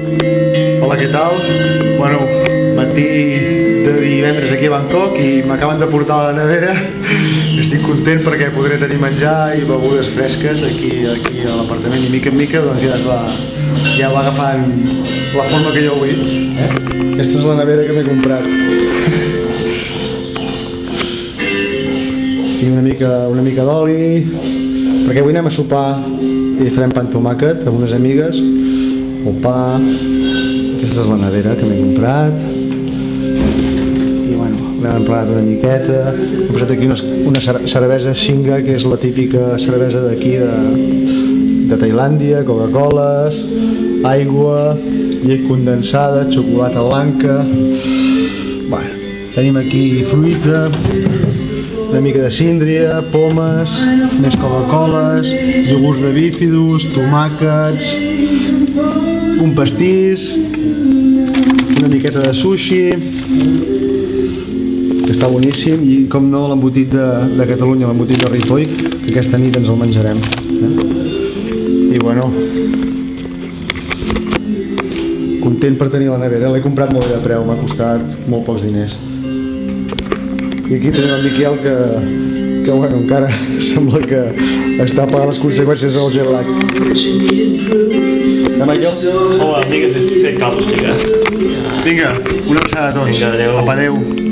Hola, què tal? Bueno, matí de divendres aquí a Bangkok i m'acaben de portar a la nevera. Estic content perquè podré tenir menjar i begudes fresques aquí a l'apartament i mica en mica doncs ja va agafant la forma que jo vull. Aquesta és la nevera que m'he comprat. Tinc una mica d'oli perquè avui anem a sopar i farem pa amb tomàquet amb unes amigues, el pa. Aquesta és la nevera que m'he comprat i bueno, l'hem empleat una miqueta. He posat aquí una cervesa Shinga, que és la típica cervesa d'aquí de Tailàndia, Coca-Coles, aigua, llet condensada, xocolata blanca. Bueno, tenim aquí fruita, una mica de síndria, pomes, més Coca-Coles, iogurts de bífidus, tomàquets, un pastís, una miqueta de sushi, que està boníssim, i com no l'embotit de Catalunya, l'embotit de Ripoll, que aquesta nit ens el menjarem. I bueno, content per tenir la nevera, l'he comprat molt bé de preu, m'ha costat molt pocs diners. I aquí tenim el Miquel que bueno, encara sembla que està pagant les conseqüències del jet lag. Miquel? Hola, amigues, fent calços, vinga. Vinga, una abraçada a tots. Vinga, adeu. Apa, adeu.